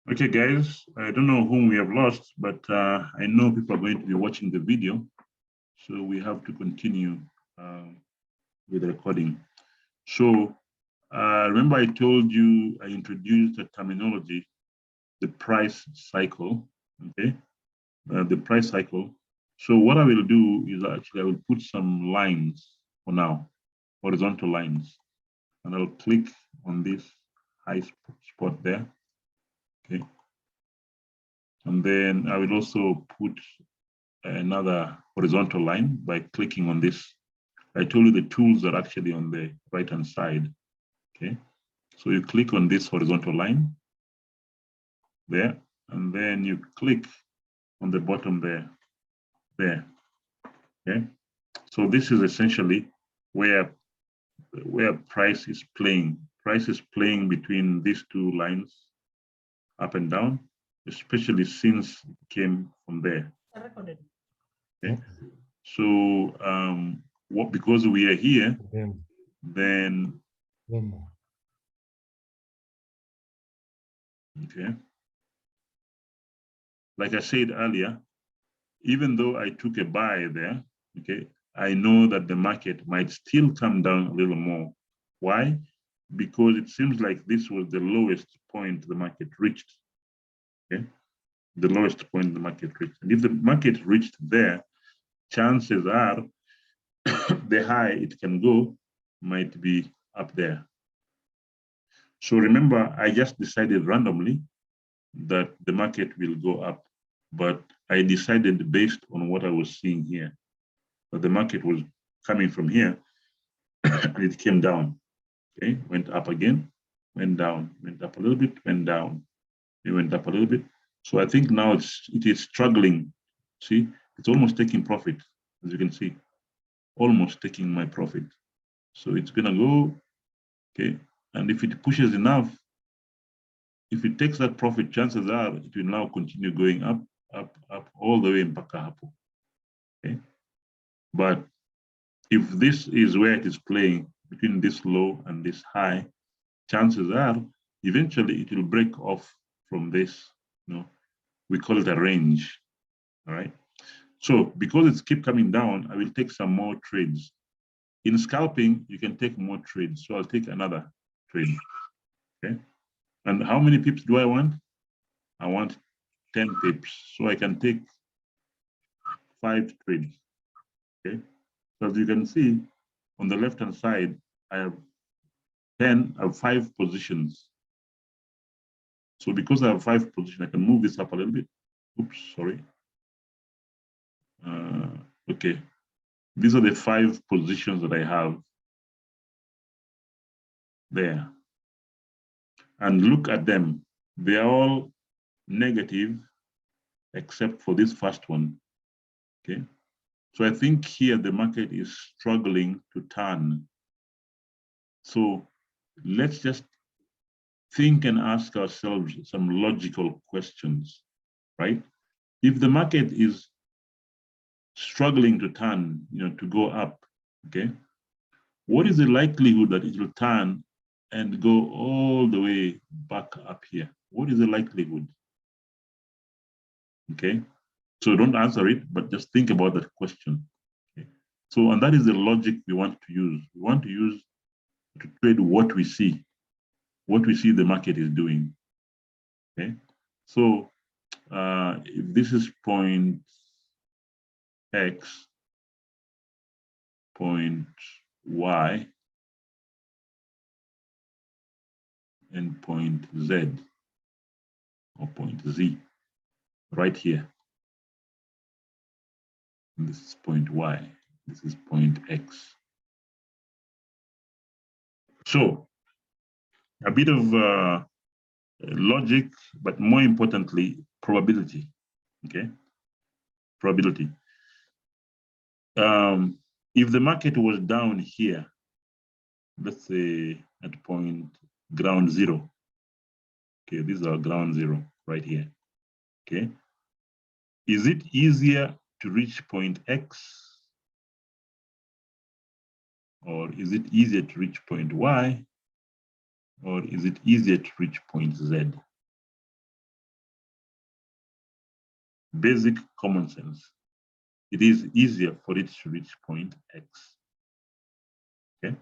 Okay, guys, I don't know whom we have lost, but I know people are going to be watching the video, so we have to continue with the recording. So remember I told you, I introduced the terminology, the price cycle, okay? The price cycle. So what I will do is actually I will put some lines for now, horizontal lines, and I'll click on this high spot there, okay? And then I will also put another horizontal line by clicking on this. I told you the tools are actually on the right-hand side, okay? So you click on this horizontal line there, and then you click on the bottom there, okay? So this is essentially where price is playing. Price is playing between these two lines, up and down, especially since it came from there. Okay. So because we are here, then okay. Like I said earlier, even though I took a buy there, okay, I know that the market might still come down a little more. Why? Because it seems like this was the lowest point the market reached. Okay, the lowest point the market reached. And if the market reached there, chances are the high it can go might be up there. So remember, I just decided randomly that the market will go up, but I decided based on what I was seeing here, that the market was coming from here and it came down, okay, went up again, went down, went up a little bit, went down, it went up a little bit. So I think now it is struggling. See, it's almost taking profit, as you can see, almost taking my profit. So it's gonna go, okay, and if it pushes enough, if it takes that profit, chances are it will now continue going up, up, up, all the way in hapo. Okay. But if this is where it is playing between this low and this high, chances are eventually it will break off from this. You know, we call it a range. All right. So because it's keep coming down, I will take some more trades. In scalping, you can take more trades. So I'll take another trade. Okay. And how many pips do I want? I want 10 pips. So I can take 5 trades. Okay. So as you can see, on the left-hand side, I have 5 positions. So because I have 5 positions, I can move this up a little bit. Oops, sorry. Okay. These are the 5 positions that I have there. And look at them. They are all negative except for this first one. Okay. So I think here the market is struggling to turn. So let's just think and ask ourselves some logical questions, right? If the market is struggling to turn, to go up, okay, what is the likelihood that it will turn and go all the way back up here? What is the likelihood? Okay, so don't answer it, but just think about that question. Okay? So, and that is the logic we want to use. We want to use to trade what we see the market is doing. Okay, so if this is point X, point Y, and point Z or point Z, right here. And this is point Y, this is point X. So a bit of logic, but more importantly, probability, okay? Probability. If the market was down here, let's say at point ground zero, okay, these are ground zero right here, okay? Is it easier to reach point X, or is it easier to reach point Y, or is it easier to reach point Z? basic common sense. It is easier for it to reach point X. Okay,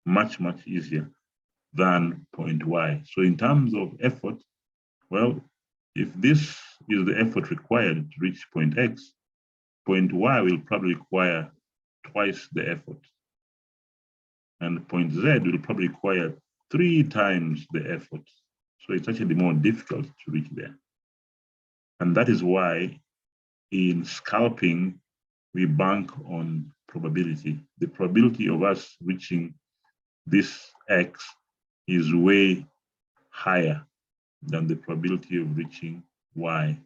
much easier than point Y. So in terms of effort, well, if this is the effort required to reach point X, point Y will probably require twice the effort. And point Z will probably require 3 times the effort. So it's actually more difficult to reach there. And that is why in scalping, we bank on probability. The probability of us reaching this X is way higher than the probability of reaching Y.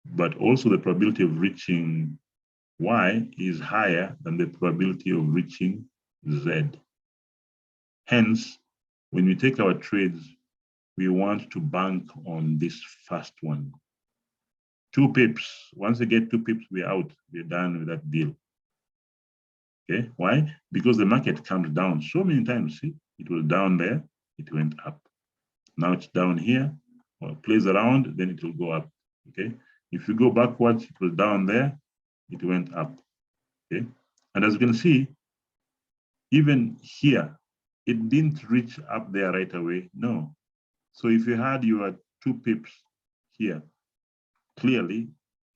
But also the probability of reaching Y is higher than the probability of reaching Z. Hence, when we take our trades, we want to bank on this first one. 2 pips. Once we get 2 pips, we're out. We're done with that deal. Okay, why? Because the market comes down so many times. See, it was down there, it went up. Now it's down here, or it plays around, then it will go up. Okay, if you go backwards, it was down there, it went up. Okay, and as you can see, even here, it didn't reach up there right away. No. So if you had your 2 pips here, clearly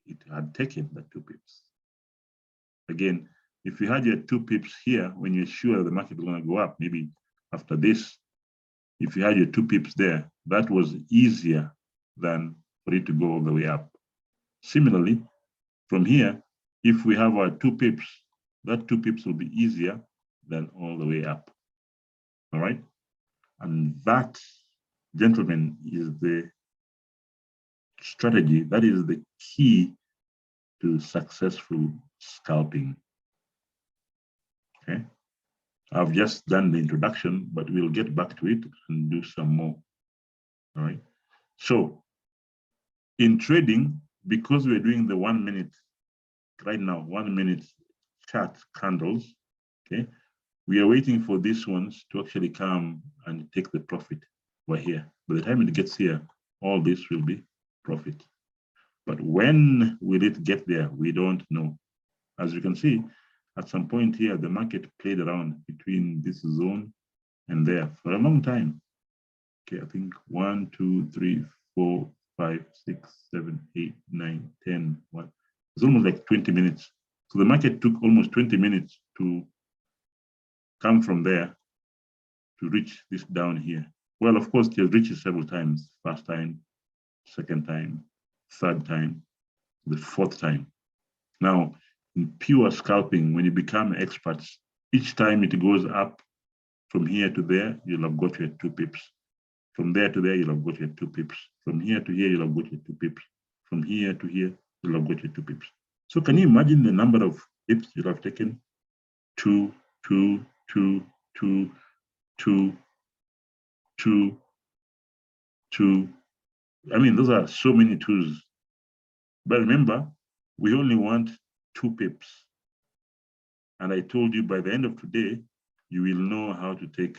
it had taken the 2 pips. Again, if you had your 2 pips here, when you're sure the market is going to go up, maybe after this, if you had your 2 pips there, that was easier than for it to go all the way up. Similarly, from here, if we have our 2 pips, that 2 pips will be easier than all the way up. All right? And that, gentlemen, is the strategy. That is the key to successful scalping. Okay? I've just done the introduction, but we'll get back to it and do some more. All right. So in trading, because we're doing the 1 minute right now, 1 minute chart candles, okay, we are waiting for these ones to actually come and take the profit. We're here. By the time it gets here, all this will be profit. But when will it get there? We don't know. As you can see, at some point here, the market played around between this zone and there for a long time. Okay, I think 1, 2, 3, 4, 5, 6, 7, 8, 9, 10. What? It's almost like 20 minutes. So the market took almost 20 minutes to come from there to reach this down here. Well, of course, it has reached several times. First time, second time, third time, the fourth time. Now, in pure scalping, when you become experts, each time it goes up from here to there, you'll have got your 2 pips. From there to there, you'll have got your 2 pips. From here to here, you'll have got your 2 pips. From here to here, you'll have got your 2 pips. So can you imagine the number of pips you'll have taken? 2, 2, 2, 2, 2, 2, 2. I mean, those are so many 2s. But remember, we only want 2 pips. And I told you by the end of today, you will know how to take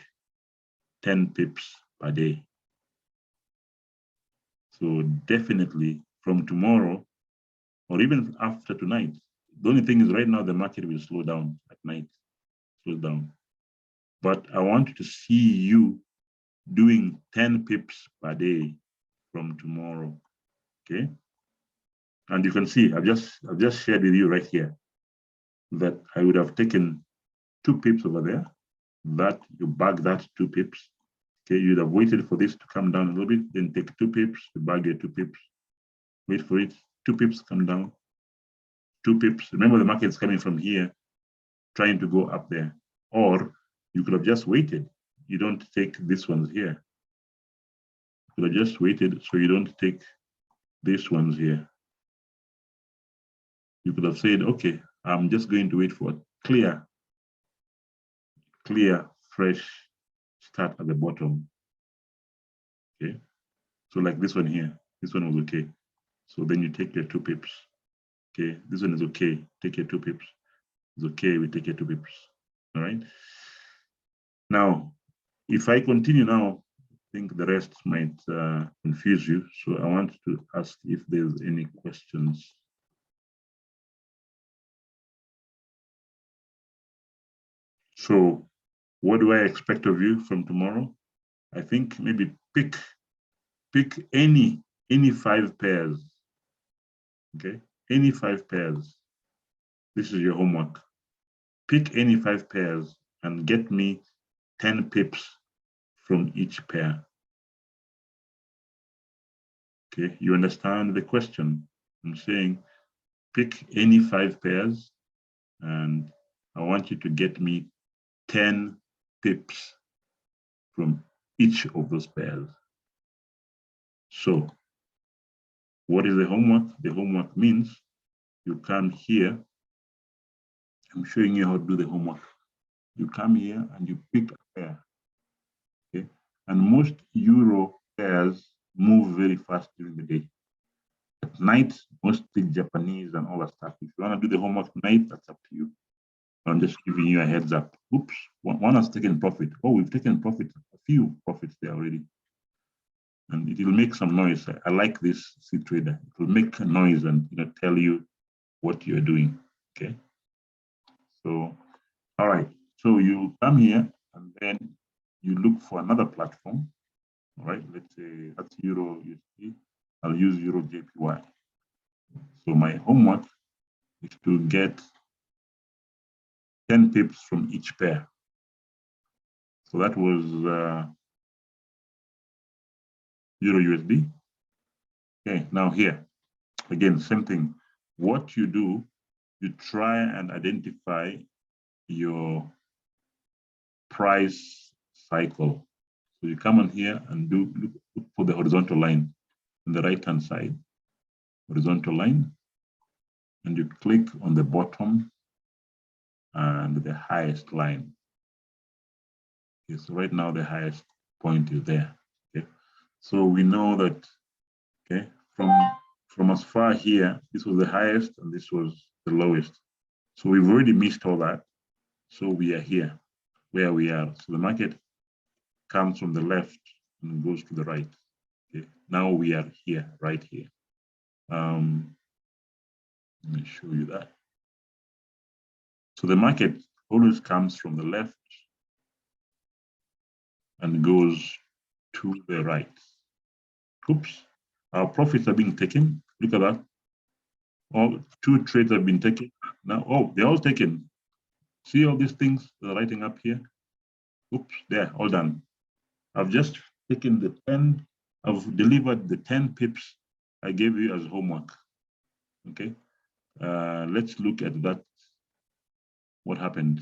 10 pips per day. So definitely from tomorrow, or even after tonight, the only thing is right now the market will slow down at night, slow down. But I want to see you doing 10 pips per day from tomorrow, okay? And you can see, I've just shared with you right here that I would have taken 2 pips over there, that you bag that 2 pips, okay? You'd have waited for this to come down a little bit, then take 2 pips, you bag your 2 pips, wait for it, 2 pips come down, 2 pips. Remember the market's coming from here, trying to go up there. Or you could have just waited. You don't take this ones here. You could have just waited so you don't take these ones here. You could have said, okay, I'm just going to wait for a clear, fresh start at the bottom. Okay. So like this one here, this one was okay. So then you take your 2 pips. Okay, this one is okay. Take your 2 pips. It's okay, we take your 2 pips. All right. Now, if I continue now, think the rest might confuse you. So I want to ask if there's any questions. So what do I expect of you from tomorrow? I think maybe pick any 5 pairs. Okay, any 5 pairs. This is your homework. Pick any 5 pairs and get me 10 pips from each pair. Okay, you understand the question? I'm saying pick any 5 pairs and I want you to get me 10 pips from each of those pairs. So what is the homework? The homework means you come here. I'm showing you how to do the homework. You come here and you pick a pair. Okay, and most euro pairs move very fast during the day. At night, mostly Japanese and all that stuff. If you want to do the homework tonight, that's up to you. I'm just giving you a heads up. Oops, one has taken profit. Oh, we've taken profit, a few profits there already. And it will make some noise. I like this C trader. It will make a noise and tell you what you're doing. Okay. So, all right. So you come here and then you look for another platform. All right. Let's say that's Euro USD. I'll use Euro JPY. So my homework is to get 10 pips from each pair. So that was Euro USD. Okay, now here, again, same thing. What you do, you try and identify your price cycle. So you come on here and look for the horizontal line on the right-hand side, horizontal line, and you click on the bottom and the highest line. Okay, so right now the highest point is there. Okay, so we know that. Okay, from as far here, this was the highest and this was the lowest. So we've already missed all that. So we are here where we are. So the market comes from the left and goes to the right. Okay, now we are here, right here. Let me show you that. So the market always comes from the left and goes to the right. Oops, our profits are being taken. Look at that. All 2 trades have been taken. Now, oh, they're all taken. See all these things that are writing up here? Oops, there, all done. I've just taken the 10, I've delivered the 10 pips I gave you as homework. Okay, let's look at that. What happened?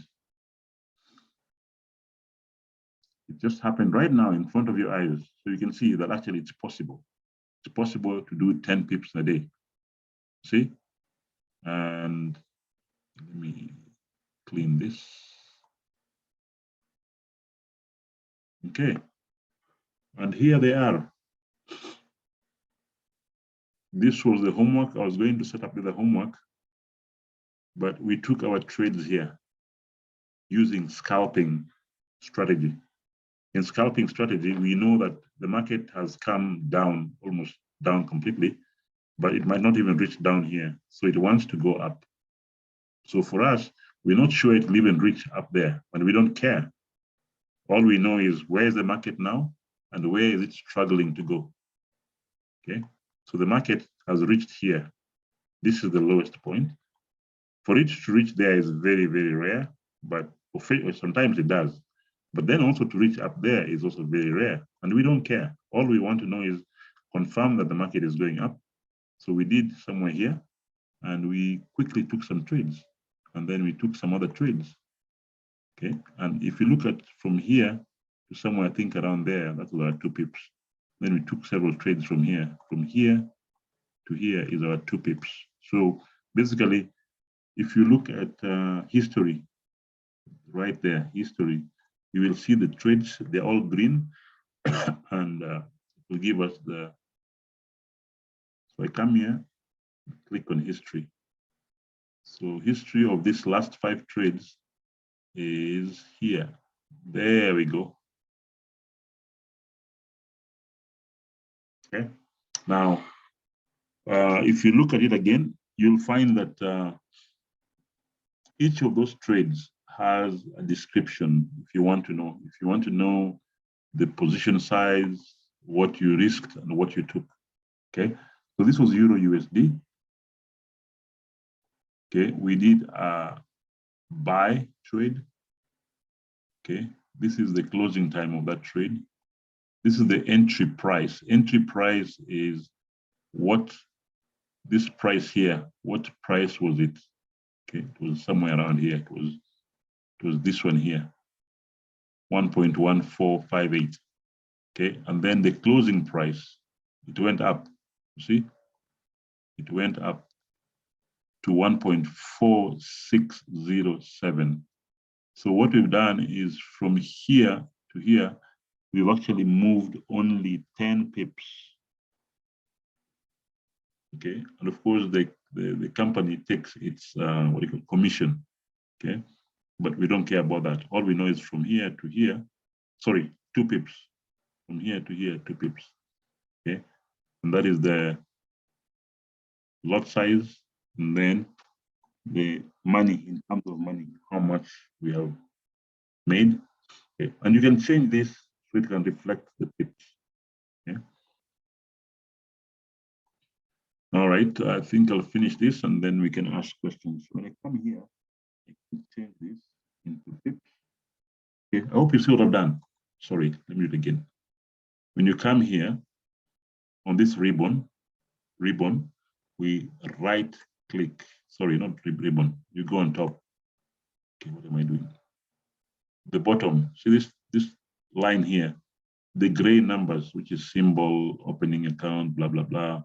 It just happened right now in front of your eyes. So you can see that actually it's possible. It's possible to do 10 pips a day. See? And let me clean this. Okay. And here they are. This was the homework. I was going to set up with the homework, but we took our trades here using scalping strategy. In scalping strategy, we know that the market has come down, almost down completely, but it might not even reach down here. So it wants to go up. So for us, we're not sure it will even reach up there, and we don't care. All we know is where is the market now and where is it struggling to go. Okay, so the market has reached here. This is the lowest point. For it to reach there is very, very rare, but sometimes it does. But then also to reach up there is also very rare, and we don't care. All we want to know is confirm that the market is going up. So we did somewhere here, and we quickly took some trades, and then we took some other trades. Okay, and if you look at from here to somewhere, I think around there, that's about 2 pips. Then we took several trades from here. From here to here is our 2 pips. So basically, if you look at history, right there, history, you will see the trades, they're all green, and it will give us the, so I come here, click on history. So history of this last 5 trades is here. There we go. Okay. Now, if you look at it again, you'll find that each of those trades has a description if you want to know. If you want to know the position size, what you risked, and what you took. Okay. So this was Euro USD. Okay. We did a buy trade. Okay. This is the closing time of that trade. This is the entry price. Entry price is what this price here, what price was it? Okay, it was somewhere around here. It was this one here, 1.1458. Okay, and then the closing price, it went up. You see, it went up to 1.4607. So what we've done is from here to here, we've actually moved only 10 pips. Okay, and of course the company takes its what do you call commission. Okay, but we don't care about that. All we know is from here to here, sorry, 2 pips. From here to here, 2 pips. Okay, and that is the lot size, and then the money in terms of money, how much we have made. Okay, and you can change this so it can reflect the pips. Okay. All right, I think I'll finish this and then we can ask questions. When I come here, I can change this into pips. Okay, I hope you see what I've done. Sorry, let me do it again. When you come here on this ribbon, we right click. Sorry, not ribbon. You go on top. Okay, what am I doing? The bottom. See this line here, the gray numbers, which is symbol, opening account, blah blah blah.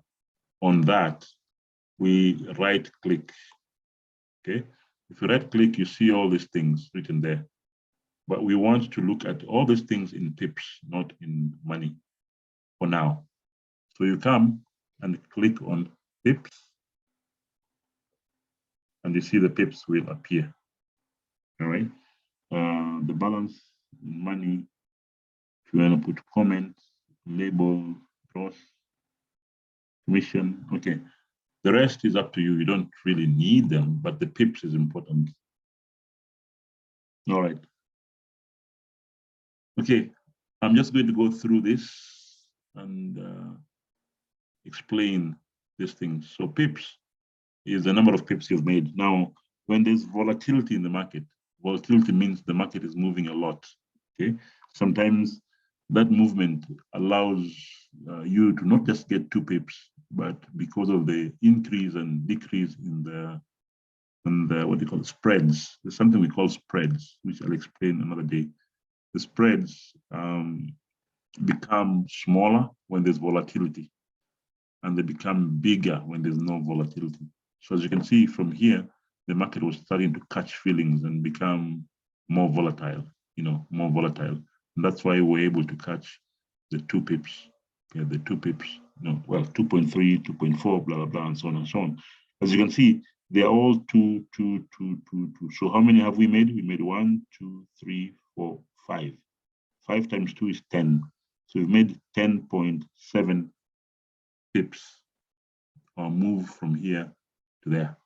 On that, we right click. Okay, if you right click, you see all these things written there. But we want to look at all these things in pips, not in money for now. So you come and click on pips, and you see the pips will appear. All right. The balance in money, if you want to put comment, label, gross, commission. Okay. The rest is up to you. You don't really need them, but the pips is important. All right. Okay. I'm just going to go through this and explain these things. So pips is the number of pips you've made. Now, when there's volatility in the market, volatility means the market is moving a lot. Okay. Sometimes that movement allows you to not just get 2 pips, but because of the increase and decrease in the what do you call it, spreads. There's something we call spreads, which I'll explain another day. The spreads become smaller when there's volatility, and they become bigger when there's no volatility. So as you can see from here, the market was starting to catch feelings and become more volatile, more volatile. And that's why we're able to catch the 2 pips, okay, the 2 pips, well, 2.3, 2.4, blah, blah, blah, and so on and so on. As you can see, they're all 2, 2, 2, 2, 2. So how many have we made? We made 1, 2, 3, 4, 5. 5 times 2 is 10. So we've made 10.7 pips or move from here to there.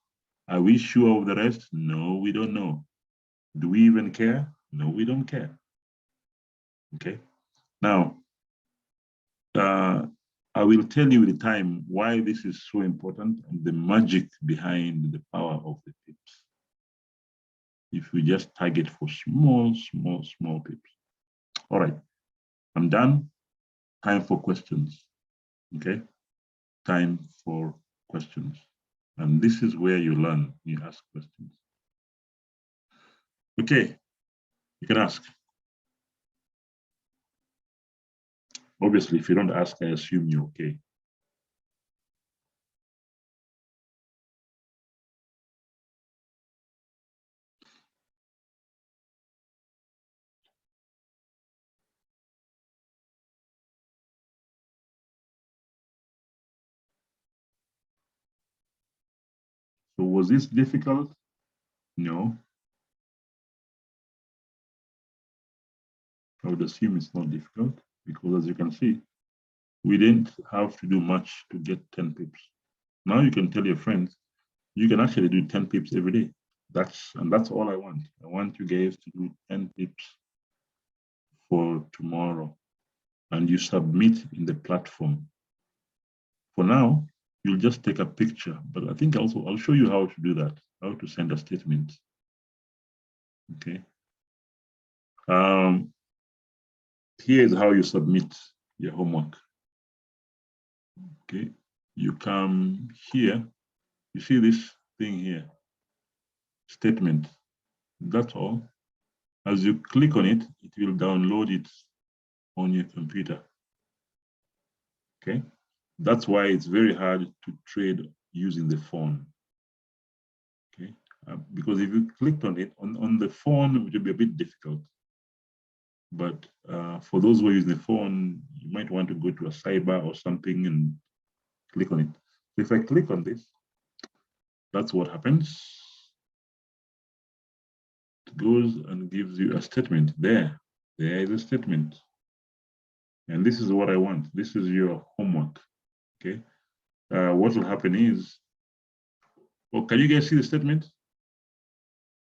Are we sure of the rest? No, we don't know. Do we even care? No, we don't care. Okay. Now, I will tell you with time why this is so important and the magic behind the power of the pips. If we just target for small, small, small pips. All right, I'm done. Time for questions. Okay. Time for questions. And this is where you learn, you ask questions. Okay, you can ask. Obviously, if you don't ask, I assume you're okay. So was this difficult? No. I would assume it's not difficult because as you can see, We didn't have to do much to get 10 pips. Now you can tell your friends, you can actually do 10 pips every day. That's all I want. I want you guys to do 10 pips for tomorrow, and you submit in the platform. For now, you'll just take a picture, but I think also I'll show you how to do that, how to send a statement. Okay. Here's how you submit your homework. Okay. You come here, you see this thing here, statement. That's all. As you click on it, it will download it on your computer. Okay. That's why it's very hard to trade using the phone. Okay. Because if you clicked on it on the phone, it would be a bit difficult. But for those who are using the phone, you might want to go to a cyber or something and click on it. So if I click on this, that's what happens. It goes and gives you a statement there. There is a statement. And this is what I want. This is your homework. Okay. What will happen is, well, can you guys see the statement?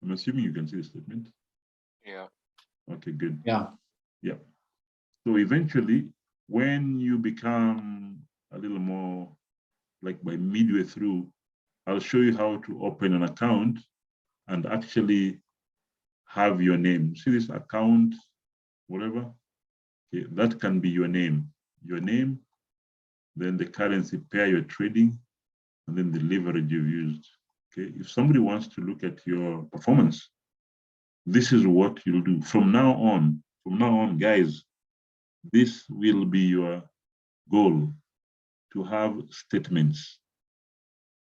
I'm assuming you can see the statement. Yeah. Okay, good. Yeah. Yeah. So eventually, when you become a little more like by midway through, I'll show you how to open an account and actually have your name. See this account, whatever? Okay, that can be your name, then the currency pair you're trading, and then the leverage you've used. Okay, if somebody wants to look at your performance, this is what you'll do from now on. From now on, guys, this will be your goal, to have statements,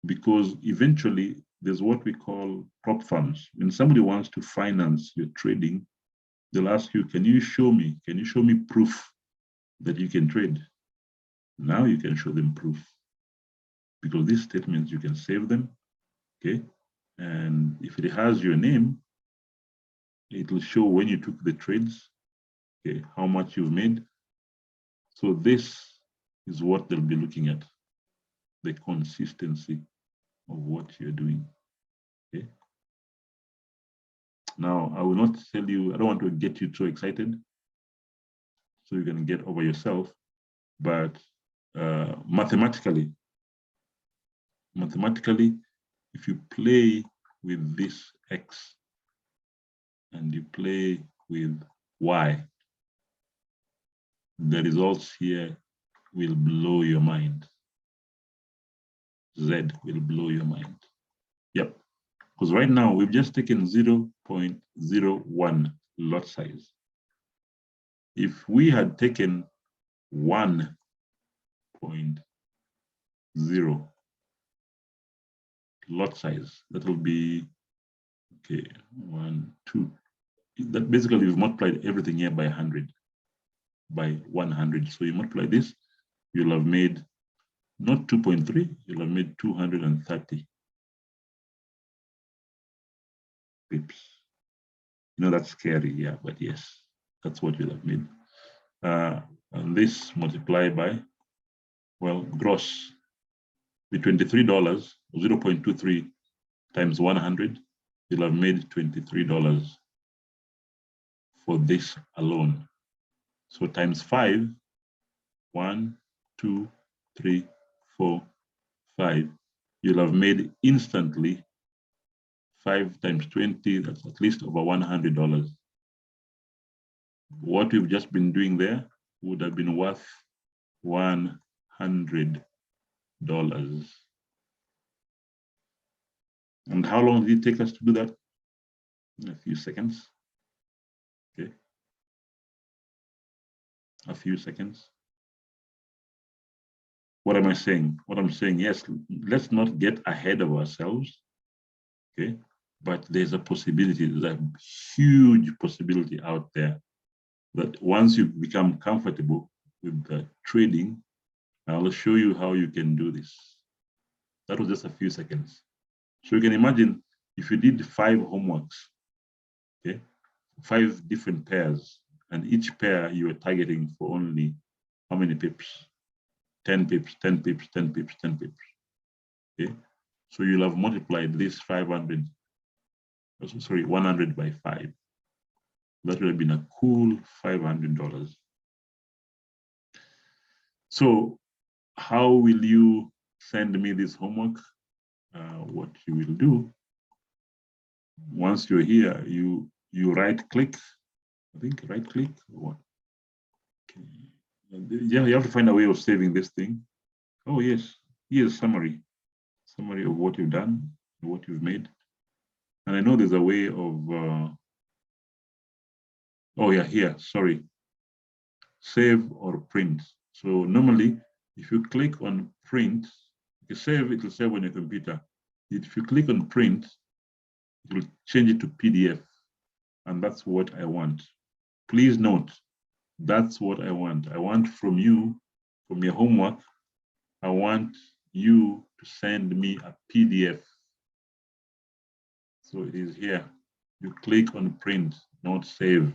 because eventually there's what we call prop firms. When somebody wants to finance your trading, they'll ask you, can you show me proof that you can trade? Now you can show them proof, because these statements, you can save them, okay? And if it has your name, it will show when you took the trades, okay, how much you've made. So this is what they'll be looking at, the consistency of what you're doing, okay? Now, I will not tell you, I don't want to get you too excited so you can get over yourself, but mathematically, if you play with this X and you play with Y, the results here will blow your mind. Z will blow your mind. Yep. Because right now we've just taken 0.01 lot size. If we had taken 1.0 lot size, that will be, okay, 1, 2. That basically we've multiplied everything here by 100, by 100. So you multiply this, you'll have made not 2.3, you'll have made 230 pips. You know, that's scary, yeah, but yes, that's what you'll have made. And this multiplied by, well, gross, the $23, 0.23 times 100, you'll have made $23 for this alone. So times 5, 1, 2, 3, 4, 5, you'll have made instantly 5 times 20, that's at least over $100. What we've just been doing there would have been worth $100. And how long did it take us to do that? A few seconds. Okay. A few seconds. What am I saying? What I'm saying, yes, let's not get ahead of ourselves. Okay. But there's a possibility, there's a huge possibility out there that once you become comfortable with the trading, I'll show you how you can do this. That was just a few seconds. So you can imagine if you did 5 homeworks, okay, 5 different pairs, and each pair you were targeting for only how many pips? 10 pips, 10 pips, 10 pips, 10 pips. Okay, so you'll have multiplied this 500, sorry, 100 by 5. That would have been a cool $500. So how will you send me this homework? What you will do, once you're here, you right click, I think right click or what? Okay. Yeah, you have to find a way of saving this thing. Oh yes, here's summary of what you've done, what you've made. And I know there's a way of, oh yeah, here, sorry, save or print. So normally, if you click on print, you save, it will save on your computer. If you click on print, it will change it to PDF. And that's what I want. Please note, that's what I want. I want from you, from your homework, I want you to send me a PDF. So it is here. You click on print, not save.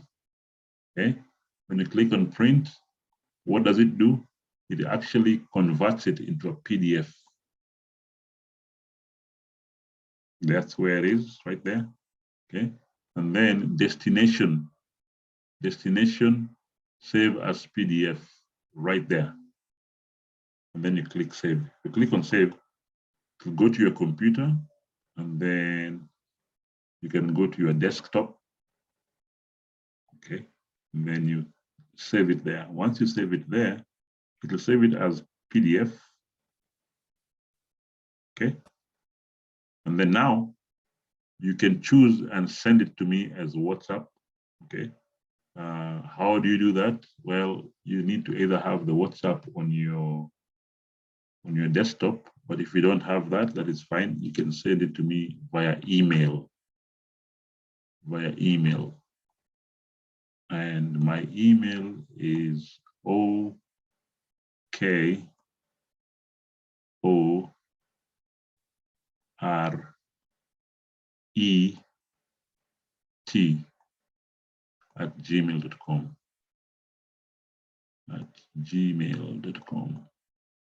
Okay? When you click on print, what does it do? It actually converts it into a PDF. That's where it is, right there. Okay. And then destination, save as PDF, right there. And then you click save. You click on save, to go to your computer, and then you can go to your desktop. Okay. And then you save it there. Once you save it there, it will save it as PDF. Okay. And then now you can choose and send it to me as WhatsApp. Okay. How do you do that? Well, you need to either have the WhatsApp on your desktop, but if you don't have that, that is fine. You can send it to me via email. And my email is OKORET@gmail.com.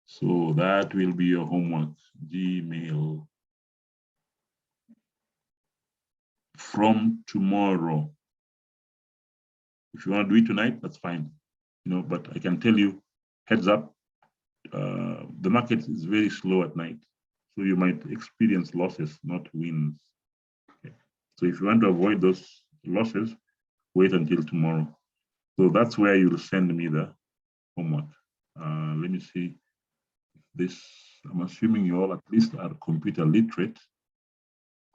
So that will be your homework, Gmail. From tomorrow. If you want to do it tonight, that's fine. But I can tell you, heads up, the market is very slow at night. So you might experience losses, not wins. Okay. So if you want to avoid those losses, wait until tomorrow. So that's where you'll send me the homework. Let me see this. I'm assuming you all at least are computer literate.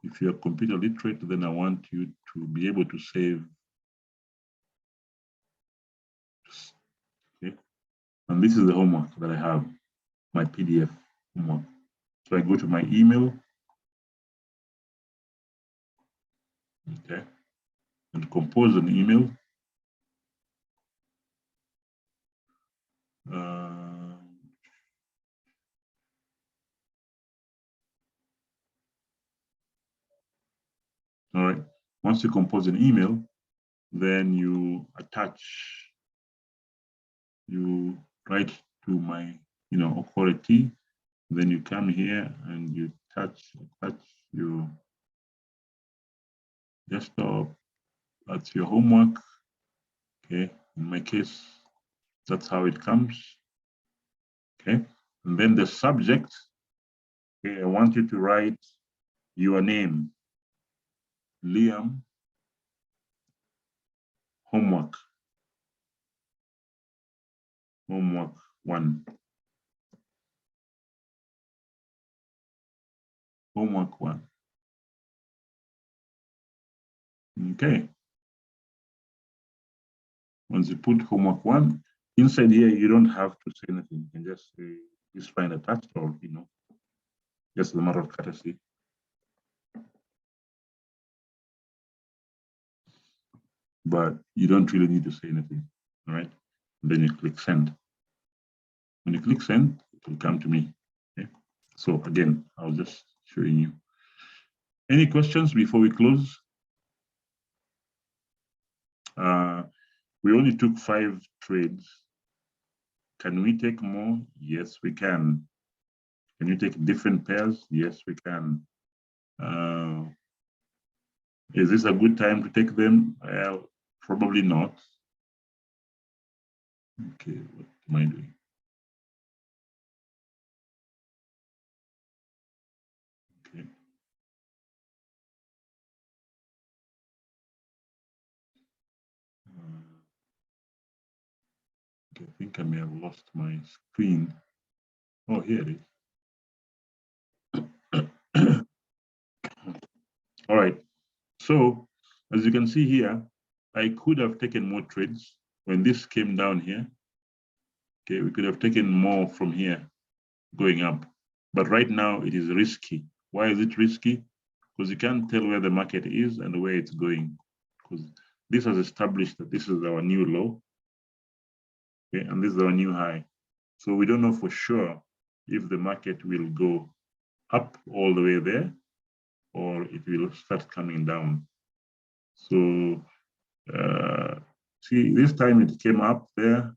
If you're computer literate, then I want you to be able to save. Okay. And this is the homework that I have, my PDF homework. So I go to my email, okay, and compose an email. All right. Once you compose an email, then you write to my, authority. Then you come here and you attach your desktop. That's your homework. Okay. In my case, that's how it comes. Okay. And then the subject. Okay. I want you to write your name, Liam, homework 1. Homework 1. Okay. Once you put homework 1, inside here, you don't have to say anything. You can just say, please find attached, or, just a matter of courtesy. But you don't really need to say anything, all right? And then you click send. When you click send, it will come to me, okay? So again, I was just showing you. Any questions before we close? We only took 5 trades. Can we take more? Yes, we can. Can you take different pairs? Yes, we can. Is this a good time to take them? Probably not. Okay, what am I doing? Okay. Okay, I think I may have lost my screen. Oh, here it is. All right. So as you can see here, I could have taken more trades when this came down here. Okay, we could have taken more from here going up. But right now it is risky. Why is it risky? Because you can't tell where the market is and where it's going. Because this has established that this is our new low. Okay, and this is our new high. So we don't know for sure if the market will go up all the way there or it will start coming down. So see, this time it came up there,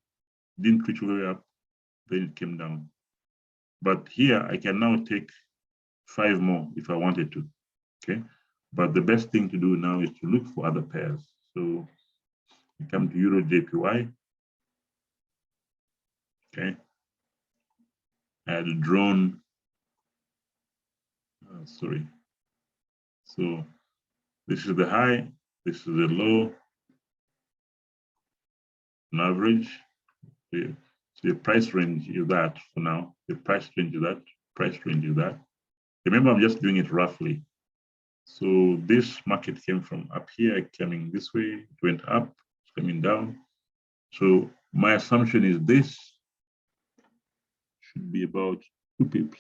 didn't reach all the way up, then it came down. But here I can now take 5 more if I wanted to, okay? But the best thing to do now is to look for other pairs. So you come to Euro JPY, okay? I had drawn, sorry. So this is the high, this is the low, an average. So your price range is that for now. The price range is that, price range is that. Remember, I'm just doing it roughly. So this market came from up here, coming this way, it went up, it's coming down. So my assumption is this should be about 2 pips.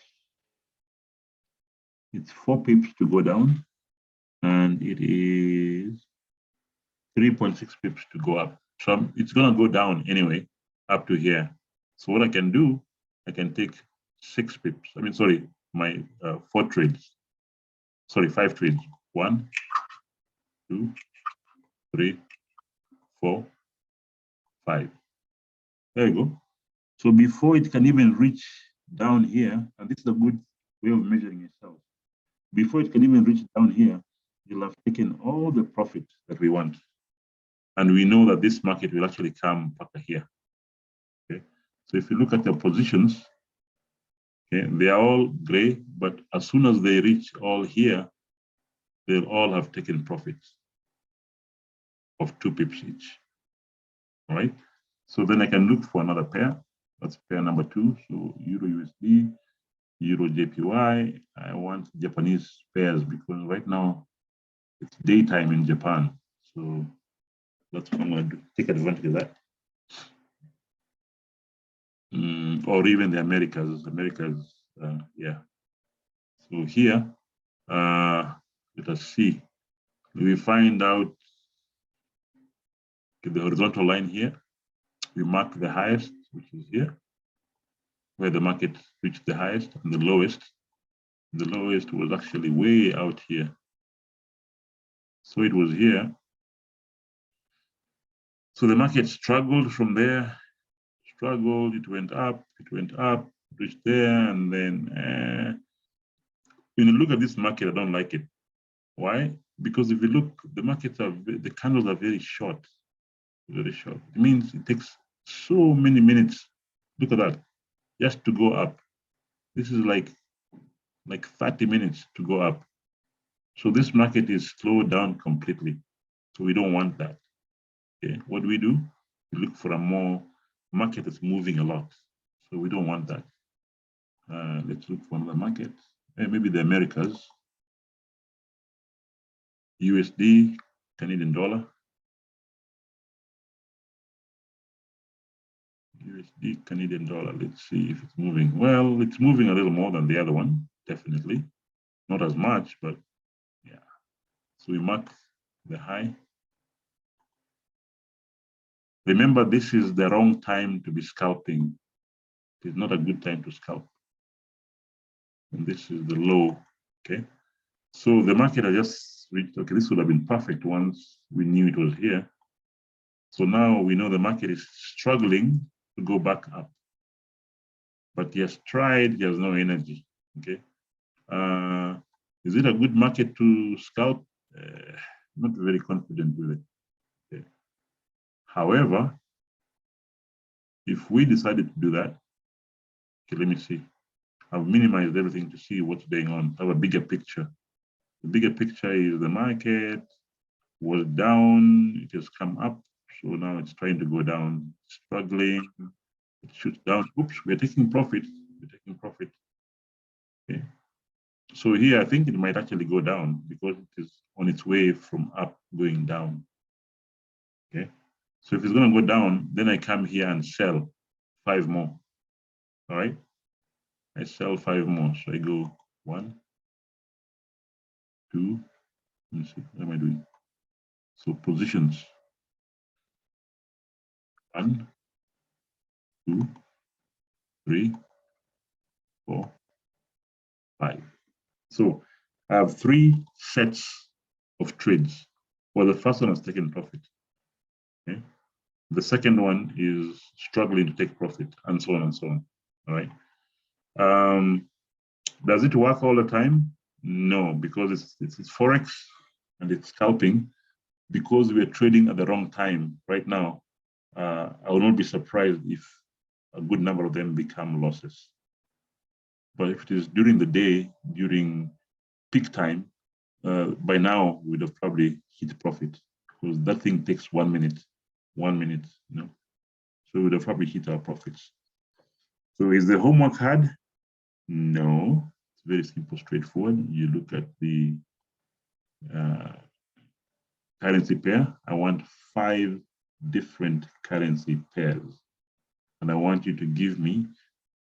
It's 4 pips to go down, and it is 3.6 pips to go up. So it's going to go down anyway, up to here. So what I can do, I can take 6 pips. I mean, sorry, my 4 trades. Sorry, 5 trades. 1, 2, 3, 4, 5. There you go. So before it can even reach down here, and this is a good way of measuring yourself, before it can even reach down here, you'll have taken all the profit that we want. And we know that this market will actually come back here. Okay. So if you look at the positions, okay, they are all gray, but as soon as they reach all here, they'll all have taken profits of 2 pips each. All right. So then I can look for another pair. That's pair number 2. So Euro USD, Euro JPY. I want Japanese pairs because right now it's daytime in Japan. So that's what I'm going to do. Take advantage of that. Or even the Americas. Yeah. So here, let us see. We find out the horizontal line here. We mark the highest, which is here, where the market reached the highest, and the lowest. The lowest was actually way out here. So it was here. So the market struggled from there, struggled, it went up, reached there, and then when you look at this market, I don't like it. Why? Because if you look, the candles are very short, very short. It means it takes so many minutes. Look at that, just to go up. This is like 30 minutes to go up. So this market is slowed down completely. So we don't want that. Okay, what do? We look for a more market that's moving a lot. So we don't want that. Let's look for another market. Maybe the Americas. USD, Canadian dollar. USD, Canadian dollar. Let's see if it's moving. Well, it's moving a little more than the other one, definitely. Not as much, but yeah. So we mark the high. Remember, this is the wrong time to be scalping. It's not a good time to scalp. And this is the low, okay? So the market has just reached, okay, this would have been perfect once we knew it was here. So now we know the market is struggling to go back up. but he has tried, he has no energy. Okay. Is it a good market to scalp? Not very confident with it. Okay. However, if we decided to do that, okay, let me see. I've minimized everything to see what's going on. I have a bigger picture. The bigger picture is the market was down, it has come up. So now it's trying to go down, struggling, it shoots down. Oops, we're taking profit. We're taking profit. Okay. So here, I think it might actually go down because it is on its way from up going down. Okay. So if it's going to go down, then I come here and sell 5 more. All right. I sell 5 more. So I go 1, 2, let me see, what am I doing? So positions 1, 2, 3, 4, 5. So I have 3 sets of trades. Well, the first one has taken profit. Okay. The second one is struggling to take profit, and so on and so on. All right. Does it work all the time? No, because it's Forex and it's scalping. Because we're trading at the wrong time right now, I will not be surprised if a good number of them become losses. But if it is during the day, during peak time, by now we'd have probably hit profit because that thing takes 1 minute, 1 minute, you know. So we'd have probably hit our profits. So is the homework hard? No, it's very simple, straightforward. You look at the currency pair. I want 5 different currency pairs. And I want you to give me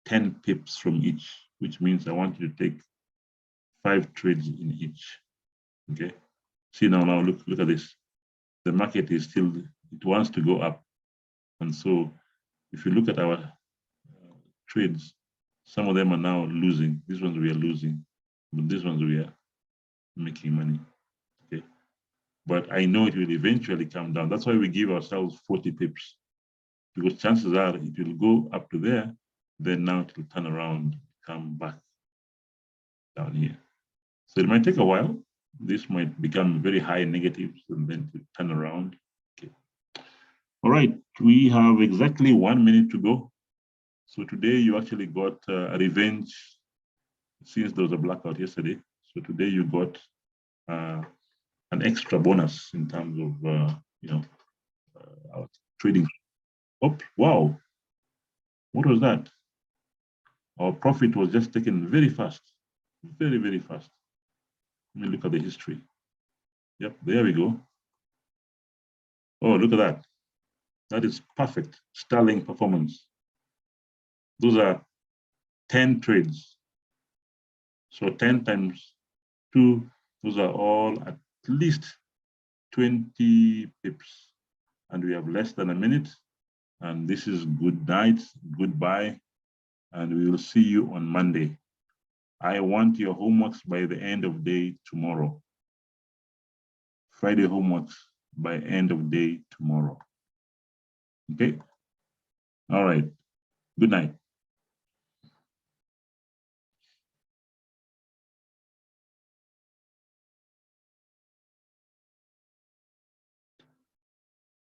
10 pips from each, which means I want you to take 5 trades in each. Okay. See now, look at this. The market is still, it wants to go up. And so if you look at our trades, some of them are now losing. These ones we are losing, but these ones we are making money. Okay. But I know it will eventually come down. That's why we give ourselves 40 pips, because chances are it will go up to there, then now it will turn around, come back down here. So it might take a while. This might become very high negatives and then to turn around. Okay. All right, we have exactly 1 minute to go. So today you actually got a revenge since there was a blackout yesterday. So today you got an extra bonus in terms of our trading. Oh, wow. What was that? Our profit was just taken very fast, very, very fast. Let me look at the history. Yep, there we go. Oh, look at that. That is perfect. Sterling performance. Those are 10 trades. So 10 times 2, those are all at least 20 pips. And we have less than a minute. And this is good night, goodbye. And we will see you on Monday. I want your homeworks by the end of day tomorrow. Friday homeworks by end of day tomorrow. Okay? All right. Good night.